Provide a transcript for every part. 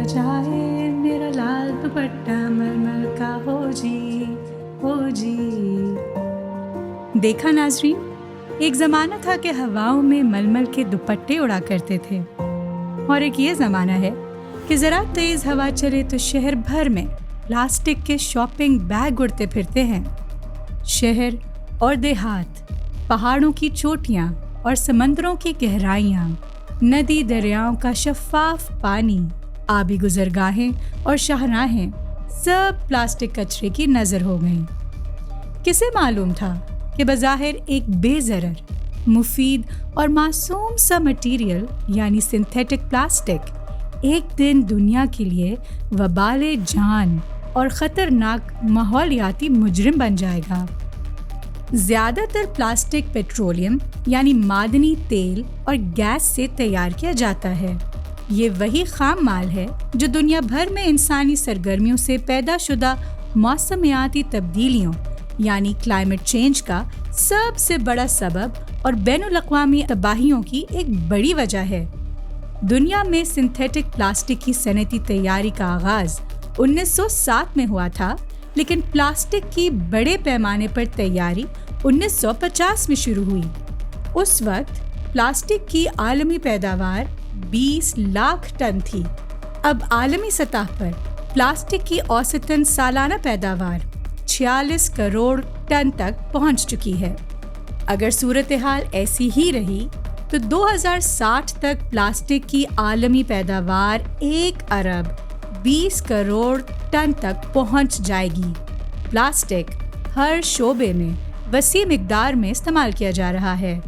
जाए मेरा लाल दुपट्टा मलमल का हो जी। देखा नाजरीन, एक ज़माना था कि हवाओं में मलमल के दुपट्टे उड़ा करते थे, और एक ये ज़माना है कि ज़रा तेज़ हवा चले तो शहर भर में प्लास्टिक के शॉपिंग बैग उड़ते फिरते हैं। शहर और देहात, पहाड़ों की चोटियाँ और समंदरों की गहराइयाँ, नदी दरियाओं का शफाफ पानी, आबी गुजरगाहें और शाहराहें सब प्लास्टिक कचरे की नज़र हो गईं। किसे मालूम था कि बज़ाहिर एक बेज़रर, मुफीद और मासूम सा मटीरियल यानी सिंथेटिक प्लास्टिक एक दिन दुनिया के लिए वबाले जान और ख़तरनाक माहौलियाती मुजरिम बन जाएगा। ज़्यादातर प्लास्टिक पेट्रोलियम यानी मादनी तेल और गैस से तैयार किया जाता है। ये वही खाम माल है जो दुनिया भर में इंसानी सरगर्मियों से पैदा शुदा मौसमियाती तब्दीलियों यानी क्लाइमेट चेंज का सबसे बड़ा सबब और बैनुल-अक़वामी तबाहियों की एक बड़ी वजह है। दुनिया में सिंथेटिक प्लास्टिक की सनती तैयारी का आगाज़ 1907 में हुआ था, लेकिन प्लास्टिक की बड़े पैमाने पर तैयारी 1950 में शुरू हुई। उस वक्त प्लास्टिक की आलमी पैदावार 20 लाख टन थी। अब आलमी सतह पर प्लास्टिक की औसतन सालाना पैदावार 46 करोड़ टन तक पहुंच चुकी है। अगर सूरत हाल ऐसी ही रही तो 2060 तक प्लास्टिक की आलमी पैदावार 1 अरब 20 करोड़ टन तक पहुंच जाएगी। प्लास्टिक हर शोबे में वसी मिकदार में इस्तेमाल किया जा रहा है।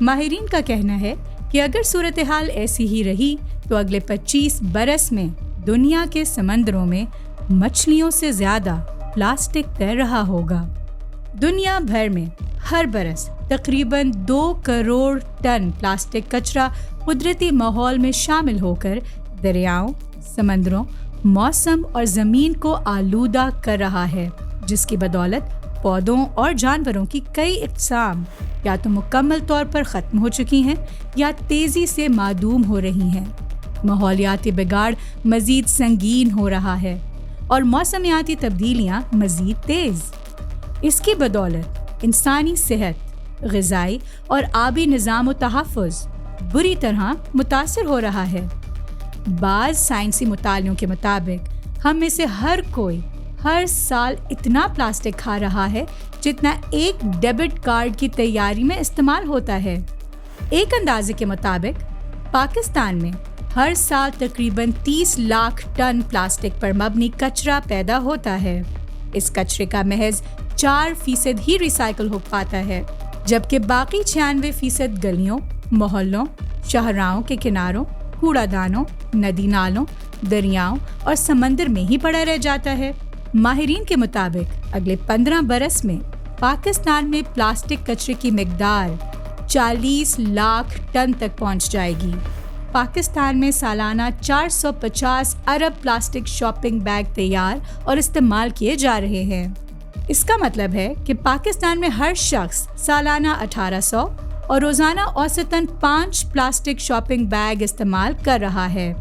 माहिरीन का कहना है कि अगर सूरत हाल ऐसी ही रही तो अगले 25 बरस में दुनिया के समंदरों में मछलियों से ज़्यादा प्लास्टिक तैर रहा होगा। दुनिया भर में हर बरस तकरीबन 2 करोड़ टन प्लास्टिक कचरा कुदरती माहौल में शामिल होकर दरियाओं, समंदरों, मौसम और ज़मीन को आलूदा कर रहा है, जिसकी बदौलत पौधों और जानवरों की कई इक़साम या तो मुकम्मल तौर पर ख़त्म हो चुकी हैं या तेज़ी से मादूम हो रही हैं। माहौलियाती बिगाड़ मज़ीद संगीन हो रहा है और मौसमियाती तब्दीलियाँ मज़ीद तेज़। इसकी बदौलत इंसानी सेहत, ग़िज़ाई और आबी निज़ाम व तहफ़्फ़ुज़ बुरी तरह मुतासिर हो रहा है। बाज़ साइंसी मुतालियों के मुताबिक हम में से हर कोई हर साल इतना प्लास्टिक खा रहा है जितना एक डेबिट कार्ड की तैयारी में इस्तेमाल होता है। एक अंदाजे के मुताबिक पाकिस्तान में हर साल तकरीबन 30 लाख टन प्लास्टिक पर मबनी कचरा पैदा होता है। इस कचरे का महज 4% ही रिसाइकल हो पाता है, जबकि बाकी 96% गलियों, मोहल्लों, शाहराहों के किनारों, कूड़ादानों, नदी नालों, दरियाओं और समंदर में ही पड़ा रह जाता है। माहिरीन के मुताबिक अगले 15 बरस में पाकिस्तान में प्लास्टिक कचरे की मिकदार 40 लाख टन तक पहुंच जाएगी। पाकिस्तान में सालाना 450 अरब प्लास्टिक शॉपिंग बैग तैयार और इस्तेमाल किए जा रहे हैं। इसका मतलब है कि पाकिस्तान में हर शख्स सालाना 1800 और रोज़ाना औसतन 5 प्लास्टिक शॉपिंग बैग इस्तेमाल कर रहा है।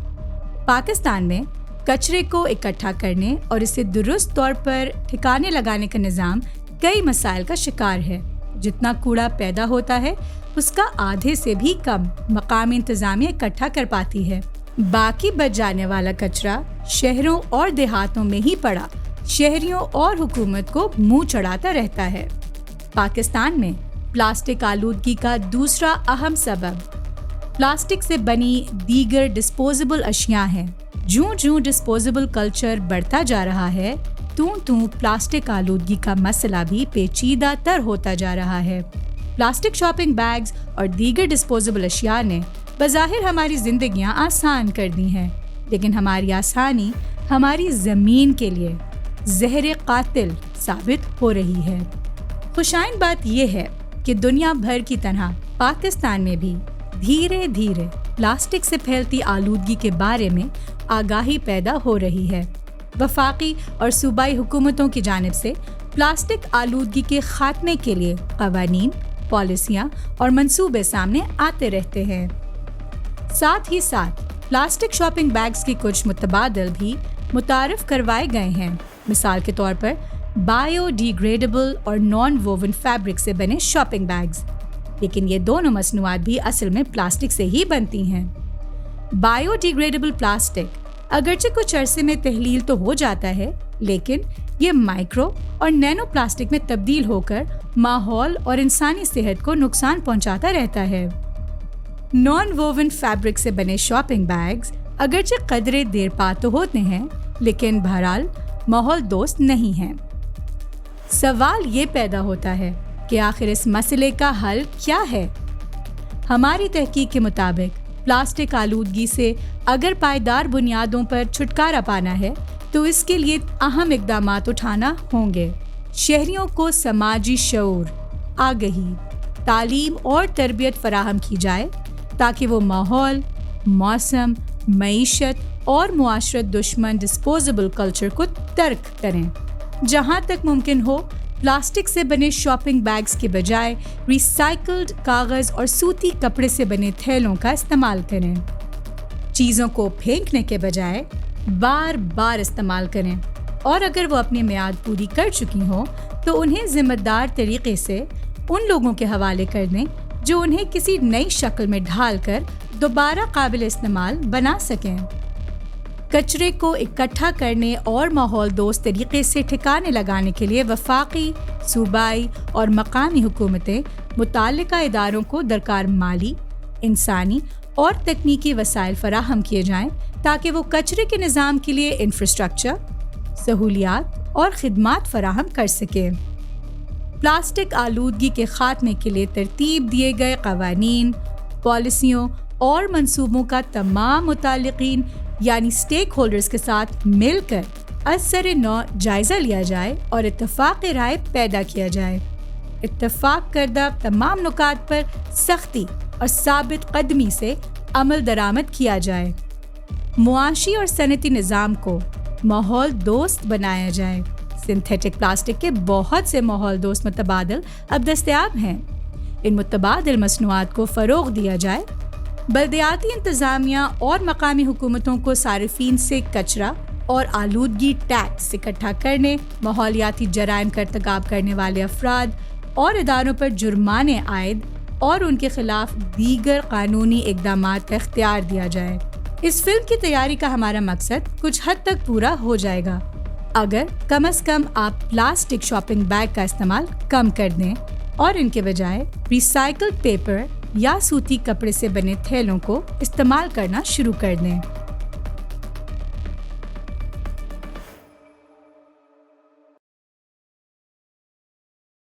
पाकिस्तान में कचरे को इकट्ठा करने और इसे दुरुस्त तौर पर ठिकाने लगाने का निज़ाम कई मसाइल का शिकार है। जितना कूड़ा पैदा होता है उसका आधे से भी कम मकामी इंतज़ामिया इकट्ठा कर पाती है। बाकी बच जाने वाला कचरा शहरों और देहातों में ही पड़ा शहरियों और हुकूमत को मुंह चढ़ाता रहता है। पाकिस्तान में प्लास्टिक आलूदगी का दूसरा अहम सबब प्लास्टिक से बनी दीगर डिस्पोजेबल अशिया हैं। जूं डिस्पोजेबल कल्चर बढ़ता जा रहा है, त्यों प्लास्टिक आलूदगी का मसला भी पेचीदा तर होता जा रहा है। प्लास्टिक शॉपिंग बैग्स और दीगर डिस्पोजेबल अशिया ने बज़ाहिर हमारी जिंदगियां आसान कर दी हैं, लेकिन हमारी आसानी हमारी ज़मीन के लिए ज़हर कातिल साबित हो रही है। खुशाइन बात यह है कि दुनिया भर की तरह पाकिस्तान में भी धीरे धीरे प्लास्टिक से फैलती आलूदगी के बारे में आगाही पैदा हो रही है। वफाकी और सूबाई हुकूमतों की जानिब से प्लास्टिक आलूदगी के खात्मे के लिए क़वानीन, पॉलिसियाँ और मंसूबे सामने आते रहते हैं। साथ ही साथ پلاسٹک شاپنگ بیگز کی کچھ متبادل بھی متعارف کروائے گئے ہیں، مثال کے طور پر بایو ڈیگریڈیبل اور نان ووون فیبرک سے بنے شاپنگ بیگز، لیکن یہ دونوں مصنوعات بھی اصل میں پلاسٹک سے ہی بنتی ہیں۔ بایو ڈیگریڈیبل پلاسٹک اگرچہ کچھ عرصے میں تحلیل تو ہو جاتا ہے، لیکن یہ مائکرو اور نینو پلاسٹک میں تبدیل ہو کر ماحول اور انسانی صحت کو نقصان پہنچاتا رہتا ہے۔ نان ووون فیبرک سے بنے شاپنگ بیگز اگرچہ قدرے دیر پا تو ہوتے ہیں، لیکن بہرحال ماحول دوست نہیں ہیں۔ سوال یہ پیدا ہوتا ہے کہ آخر اس مسئلے کا حل کیا ہے؟ ہماری تحقیق کے مطابق پلاسٹک آلودگی سے اگر پائیدار بنیادوں پر چھٹکارا پانا ہے تو اس کے لیے اہم اقدامات اٹھانا ہوں گے۔ شہریوں کو سماجی شعور، آگہی، تعلیم اور تربیت فراہم کی جائے تاکہ وہ ماحول، موسم، معیشت اور معاشرت دشمن ڈسپوزیبل کلچر کو ترک کریں۔ جہاں تک ممکن ہو پلاسٹک سے بنے شاپنگ بیگز کے بجائے ریسائیکلڈ کاغذ اور سوتی کپڑے سے بنے تھیلوں کا استعمال کریں۔ چیزوں کو پھینکنے کے بجائے بار بار استعمال کریں، اور اگر وہ اپنی میعاد پوری کر چکی ہوں تو انہیں ذمہ دار طریقے سے ان لوگوں کے حوالے کر دیں جو انہیں کسی نئی شکل میں ڈھال کر دوبارہ قابل استعمال بنا سکیں۔ کچرے کو اکٹھا کرنے اور ماحول دوست طریقے سے ٹھکانے لگانے کے لیے وفاقی، صوبائی اور مقامی حکومتیں متعلقہ اداروں کو درکار مالی، انسانی اور تکنیکی وسائل فراہم کیے جائیں تاکہ وہ کچرے کے نظام کے لیے انفراسٹرکچر، سہولیات اور خدمات فراہم کر سکیں۔ پلاسٹک آلودگی کے خاتمے کے لیے ترتیب دیے گئے قوانین، پالیسیوں اور منصوبوں کا تمام متعلقین یعنی اسٹیک ہولڈرز کے ساتھ مل کر اثر نو جائزہ لیا جائے اور اتفاق رائے پیدا کیا جائے۔ اتفاق کردہ تمام نکات پر سختی اور ثابت قدمی سے عمل درآمد کیا جائے۔ معاشی اور صنعتی نظام کو ماحول دوست بنایا جائے۔ سنتھیٹک پلاسٹک کے بہت سے ماحول دوست متبادل اب دستیاب ہیں۔ ان متبادل مصنوعات کو فروغ دیا جائے۔ بلدیاتی انتظامیہ اور مقامی حکومتوں کو صارفین سے کچرا اور آلودگی ٹیکس اکٹھا کرنے، ماحولیاتی جرائم کا ارتکاب کرنے والے افراد اور اداروں پر جرمانے عائد اور ان کے خلاف دیگر قانونی اقدامات کا اختیار دیا جائے۔ اس فلم کی تیاری کا ہمارا مقصد کچھ حد تک پورا ہو جائے گا اگر کم از کم آپ پلاسٹک شاپنگ بیگ کا استعمال کم کر دیں اور ان کے بجائے ریسائیکلڈ پیپر یا سوتی کپڑے سے بنے تھیلوں کو استعمال کرنا شروع کر دیں۔